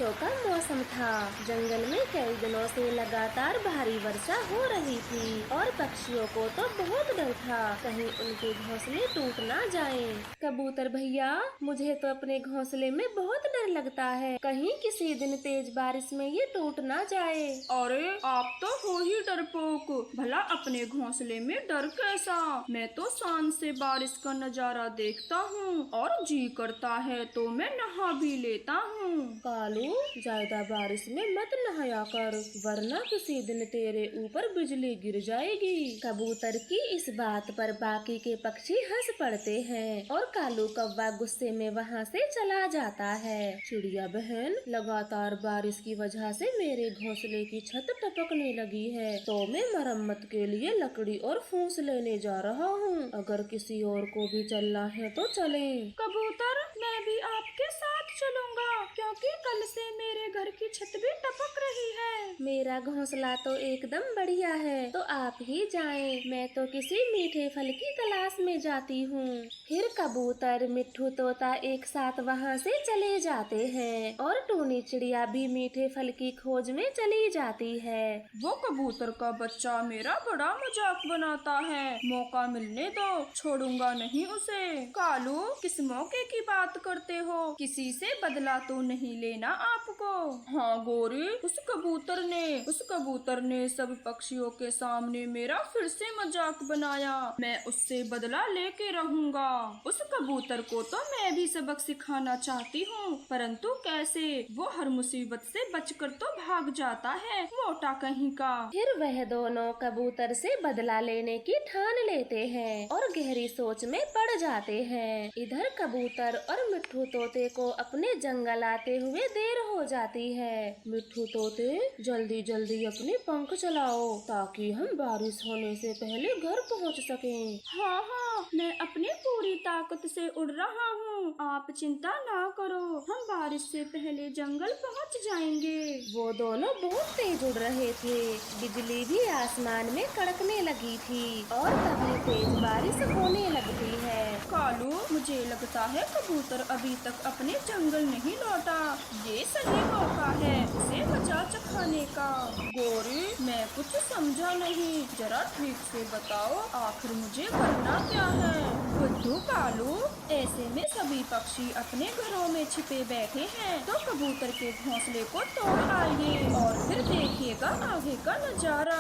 बारिशों का मौसम था। जंगल में कई दिनों से लगातार भारी वर्षा हो रही थी और पक्षियों को तो बहुत डर था कहीं उनके घोंसले टूट ना जाएं। कबूतर भैया, मुझे तो अपने घोंसले में बहुत डर लगता है, कहीं किसी दिन तेज बारिश में ये टूट ना जाए। अरे आप तो हो ही डरपोक, भला अपने घोंसले में डर कैसा। मैं तो शान से बारिश का नजारा देखता हूँ और जी करता है तो मैं नहा भी लेता हूँ। कालू, ज्यादा बारिश में मत नहाया कर, वरना किसी दिन तेरे ऊपर बिजली गिर जाएगी। कबूतर की इस बात पर बाकी के पक्षी हंस पड़ते हैं और कालू कौवा गुस्से में वहाँ से चला जाता है। चिड़िया बहन, लगातार बारिश की वजह से मेरे घोंसले की छत टपकने लगी है, तो मैं मरम्मत के लिए लकड़ी और फूस लेने जा रहा हूँ। अगर किसी और को भी चलना है तो चलें। कबूतर, मैं भी आपके साथ चलूंगा क्योंकि कल से मेरे घर की छत भी टपक रही है। मेरा घोंसला तो एकदम बढ़िया है, तो आप ही जाएं, मैं तो किसी मीठे फल की तलाश में जाती हूँ। फिर कबूतर, मिट्ठू तोता एक साथ वहाँ से चले जाते हैं और टूनी चिड़िया भी मीठे फल की खोज में चली जाती है। वो कबूतर का बच्चा मेरा बड़ा मजाक बनाता है, मौका मिलने दो, छोड़ूंगा नहीं उसे। कालू, किस मौके की बात करते हो? किसी से बदला तो नहीं लेना आपको? हाँ गोरी, उस कबूतर ने सब पक्षियों के सामने मेरा फिर से मजाक बनाया। मैं उससे बदला लेके रहूंगा। उस कबूतर को तो मैं भी सबक सिखाना चाहती हूँ, परंतु कैसे? वो हर मुसीबत से बचकर तो भाग जाता है, मोटा कहीं का। फिर वह दोनों कबूतर से बदला लेने की ठान लेते हैं और गहरी सोच में पड़ जाते हैं। इधर कबूतर और मिट्ठू तोते को अपने जंगल आते हुए देर हो जाती है। मिट्ठू तोते, जल्दी जल्दी अपने पंख चलाओ ताकि हम बारिश होने से पहले घर पहुंच सकें। हाँ हाँ, मैं अपनी पूरी ताकत से उड़ रहा हूँ, आप चिंता ना करो, हम बारिश से पहले जंगल पहुँच जाएंगे। वो दोनों बहुत तेज उड़ रहे थे, बिजली भी आसमान में कड़कने लगी थी और तभी तेज बारिश होने लगती है। कालू, मुझे लगता है कबूतर अभी तक अपने जंगल नहीं लौटा, ये सही मौका है उसे मजा चखाने का। गोरी, मैं कुछ समझा नहीं, जरा ठीक से बताओ आखिर मुझे करना क्या है? बुद्धू कालू, ऐसे में सभी पक्षी अपने घरों में छिपे बैठे हैं, तो कबूतर के घोंसले को तोड़ आइए और फिर देखिएगा आगे का नजारा।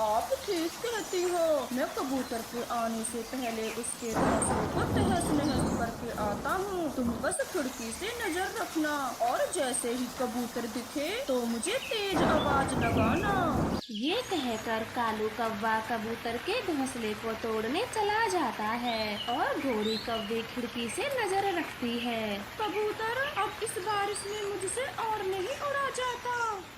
आप ठीक कहती हो, मैं कबूतर के आने से पहले उसके घोंसले को तहस नहस करके आता हूँ। तुम बस खिड़की से नजर रखना और जैसे ही कबूतर दिखे तो मुझे तेज आवाज लगाना। ये कहकर कालू कौवा कबूतर के घोंसले को तोड़ने चला जाता है और गोरी कौवे खिड़की से नजर रखती है। कबूतर, अब इस बारिश में मुझसे और नहीं उड़ा जाता।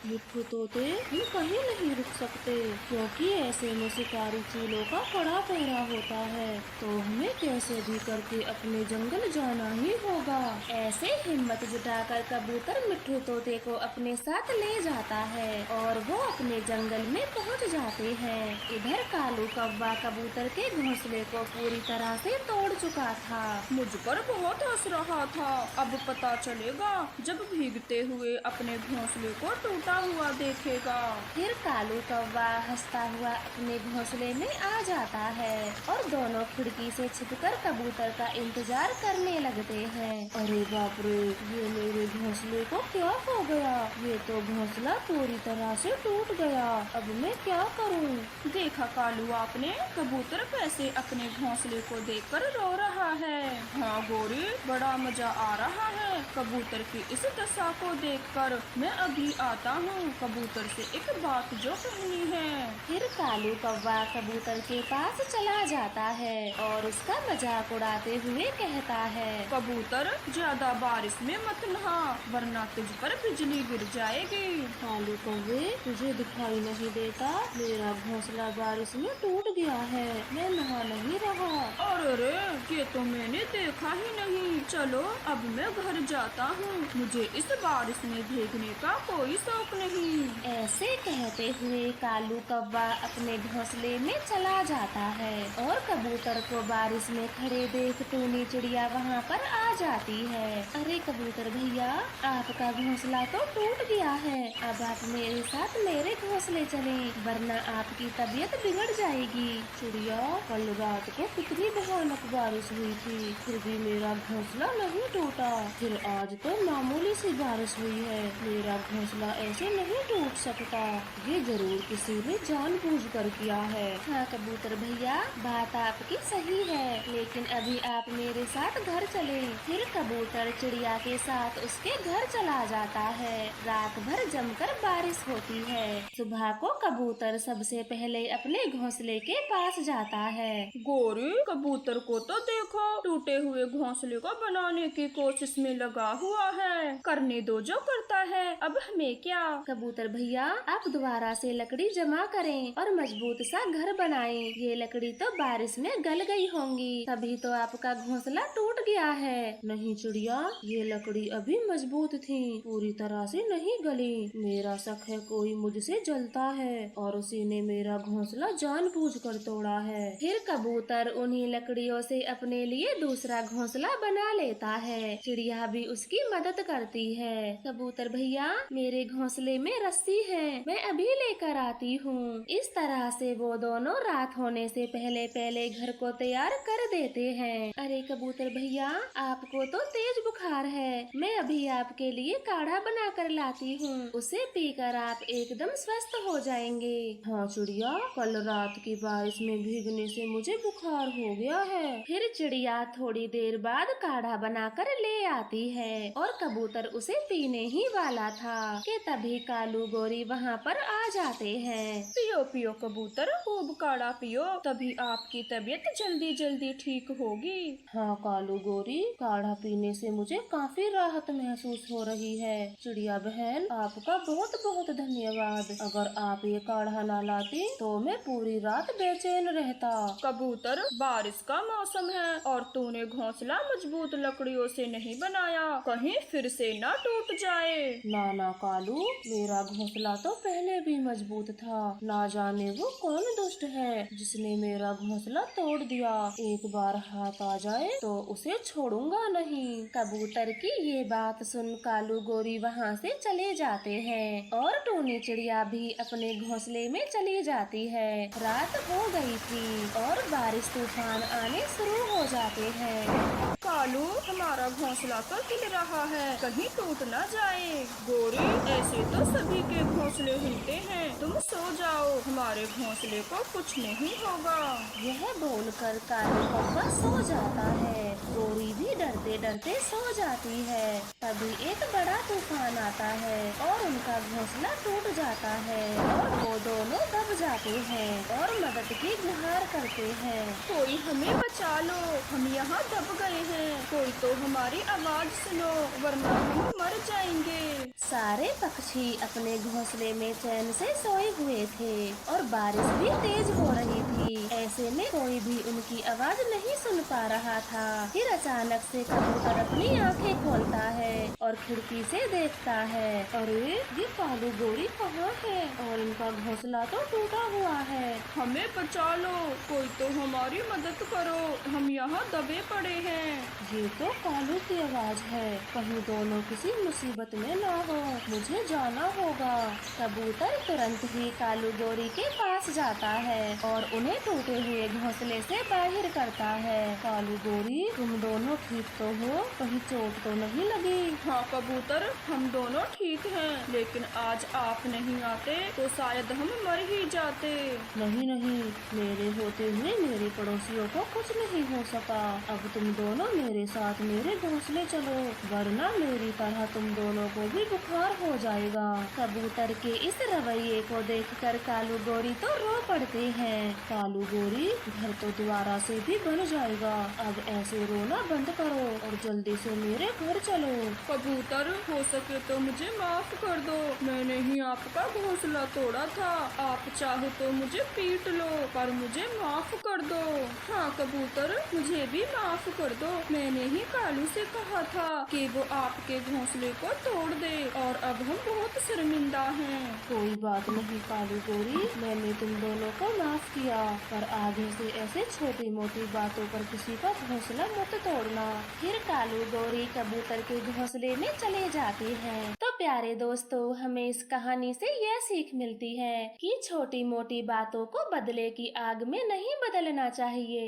मिट्ठू तोते, हम कहीं नहीं रुक सकते क्योंकि ऐसे में शिकारी चीलों का कड़ा पहरा होता है, तो हमें कैसे भी करके अपने जंगल जाना ही होगा। ऐसे हिम्मत जुटाकर कबूतर मिट्ठू तोते को अपने साथ ले जाता है और वो अपने जंगल में पहुंच जाते हैं। इधर कालू कौवा कबूतर के घोंसले को पूरी तरह से तोड़ चुका था। मुझ पर बहुत हंस रहा था, अब पता चलेगा जब भीगते हुए अपने घोंसले को टूटा हुआ देखेगा। फिर कालू कौवा हंसता हुआ अपने घोंसले में आ जाता है और दोनों खिड़की से छिपकर कबूतर का इंतजार करने लगते हैं। अरे बाप रे, ये मेरे घोंसले को क्या हो गया? ये तो घोंसला पूरी तरह से टूट गया, अब मैं क्या करूं? देखा कालू आपने, कबूतर कैसे अपने घोंसले को देखकर रो रहा है। हाँ गोरी, बड़ा मजा आ रहा है कबूतर की इस दशा को देखकर। मैं अभी आता हूँ, कबूतर से एक बात जो कहनी है। फिर कालू कौवा कबूतर के पास चला जाता है और उसका मजाक उड़ाते हुए कहता है, कबूतर, ज्यादा बारिश में मत नहा वरना तुझ पर बिजली गिर जाएगी। कालू कौवे, तुझे दिखाई नहीं देता? मेरा घोंसला बारिश में टूट गया है, मैं नहा नहीं रहा। अरे ये तो मैंने देखा ही नहीं। चलो अब मैं घर जाता हूँ, मुझे इस बारिश में भीगने का कोई शौक नहीं। ऐसे कहते हुए कालू कौवा अपने घोंसले में चला जाता है और कबूतर को बारिश में खड़े देख टूनी चिड़िया वहाँ पर आ जाती है। अरे कबूतर भैया, आपका घोंसला तो टूट गया है, अब आप मेरे साथ मेरे घोंसले चलें, वरना आपकी तबीयत बिगड़ जाएगी। चिड़िया, कल रात को कितनी भयानक बारिश हुई थी, फिर भी मेरा घोंसला नहीं टूटा। फिर आज तो मामूली सी बारिश हुई है, मेरा घोंसला ऐसे नहीं टूट सकता। ये जरूर किसी ने जानबूझकर किया है। हाँ कबूतर भैया, बात आपकी सही है, लेकिन अभी आप मेरे साथ घर चले। फिर कबूतर चिड़िया के साथ उसके घर चला जाता है। रात भर जमकर बारिश होती है। सुबह को कबूतर सबसे पहले अपने घोंसले के पास जाता है। गोरी, कबूतर को तो देखो, टूटे हुए घोंसले को बनाने की कोशिश में लगा हुआ है। करने दो जो करता है, अब हमें क्या। कबूतर भैया, आप दोबारा से लकड़ी जमा करें और मजबूत सा घर बनाएं। ये लकड़ी तो बारिश में गल गई होंगी, तभी तो आपका घोंसला टूट गया है। नहीं चिड़िया, ये लकड़ी अभी मजबूत थी, पूरी तरह से नहीं गली। मेरा शक है कोई मुझसे जलता है और उसी ने मेरा घोंसला जानबूझकर तोड़ा है। फिर कबूतर उन्हीं लकड़ियों से अपने लिए दूसरा घोंसला बना लेता है। चिड़िया भी उसकी मदद करती है। कबूतर भैया, मेरे घोंसले में रस्सी है, मैं अभी लेकर आती हूँ। इस तरह से वो दोनों रात होने से पहले पहले घर को तैयार कर देते हैं। अरे कबूतर भैया, आपको तो तेज बुखार है, मैं अभी आपके लिए काढ़ा बना कर लाती हूँ, उसे पीकर आप एकदम स्वस्थ हो जाएंगे। हाँ चिड़िया, कल रात की बारिश में भीगने से मुझे बुखार हो गया है। फिर चिड़िया थोड़ी देर बाद काढ़ा बनाकर ले आती है और कबूतर उसे पीने ही वाला था कि तभी कालू गोरी वहाँ पर आ जाते हैं। पियो पियो कबूतर, खूब काढ़ा पियो, तभी आपकी तबीयत जल्दी जल्दी ठीक होगी। हाँ कालू गोरी, काढ़ा पीने से मुझे काफी राहत महसूस हो रही है। चिड़िया बहन, आपका बहुत बहुत धन्यवाद। अगर आप ये काढ़ा ना लाती तो मैं पूरी रात बेचैन रहता। कबूतर, बारिश का मौसम है और तूने घोंसला मजबूत लकड़ियों से नहीं बनाया, कहीं फिर से ना टूट जाए। ना ना कालू, मेरा घोंसला तो पहले भी मजबूत था, ना जाने वो कौन दुष्ट है जिसने मेरा घोंसला तोड़ दिया। एक बार हाथ आ जाए तो उसे छोड़ूंगा नहीं। कबूतर की ये बात सुन कालू गोरी वहाँ से चले जाते हैं और टूनी चिड़िया भी अपने घोंसले में चली जाती है। रात हो गई थी और बारिश तूफान आने शुरू हो जाते हैं। कालू, हमारा घोंसला तो हिल रहा है, कहीं टूट ना जाए। गोरी, ऐसे तो सभी के घोंसले हिलते हैं, तुम सो जाओ, हमारे घोंसले को कुछ नहीं होगा। यह बोलकर कालू कौवा सो जाता है। गोरी भी डरते डरते सो जाती है। तभी एक बड़ा तूफान आता है और उनका घोंसला टूट जाता है और वो दोनों दब जाते हैं और मदद की गुहार करते हैं। कोई हमें बचा लो, हम यहाँ दब गए हैं, कोई तो हमारी आवाज सुनो, वरना हम मर जाएंगे। सारे पक्षी अपने घोंसले में चैन से सोए हुए थे और बारिश भी तेज हो रही थी। ऐसे में कोई भी उनकी आवाज नहीं सुन पा रहा था। फिर अचानक से कबूतर अपनी आंखें खोलता है और खिड़की से देखता है। अरे ये कालू गोरी कहाँ है और इनका घोंसला तो टूटा हुआ है। हमें बचा लो, कोई तो हमारी मदद करो, हम यहाँ दबे पड़े हैं। ये तो कालू की आवाज है, कहीं दोनों किसी मुसीबत में ना हो, मुझे जाना होगा। कबूतर तुरंत ही कालू गोरी के पास जाता है और उन्हें टूटे हुए घोंसले से बाहर करता है। कालू गोरी, तुम दोनों ठीक तो हो, कहीं चोट तो नहीं लगी? हाँ कबूतर, हम दोनों ठीक हैं, लेकिन आज आप नहीं आते तो शायद हम मर ही जाते। नहीं नहीं, मेरे होते हुए मेरे पड़ोसियों को कुछ नहीं हो सका। अब तुम दोनों मेरे साथ मेरे घोंसले चलो, वरना मेरी तरह तुम दोनों को भी खार हो जाएगा। कबूतर के इस रवैये को देखकर कालू गोरी तो रो पड़ते हैं। कालू गोरी, घर तो दोबारा से भी बन जाएगा, अब ऐसे रोना बंद करो और जल्दी से मेरे घर चलो। कबूतर, हो सके तो मुझे माफ कर दो, मैंने ही आपका घोंसला तोड़ा था। आप चाहे तो मुझे पीट लो, पर मुझे माफ कर दो। हाँ कबूतर, मुझे भी माफ कर दो, मैंने ही कालू से कहा था कि वो आपके घोंसले को तोड़ दे और अब हम बहुत शर्मिंदा हैं। कोई बात नहीं कालू गोरी, मैंने तुम दोनों को माफ किया, पर आगे से ऐसे छोटी मोटी बातों पर किसी का घोंसला मत तोड़ना। फिर कालू गोरी कबूतर के घोंसले में चले जाते हैं। तो प्यारे दोस्तों, हमें इस कहानी से यह सीख मिलती है कि छोटी मोटी बातों को बदले की आग में नहीं बदलना चाहिए।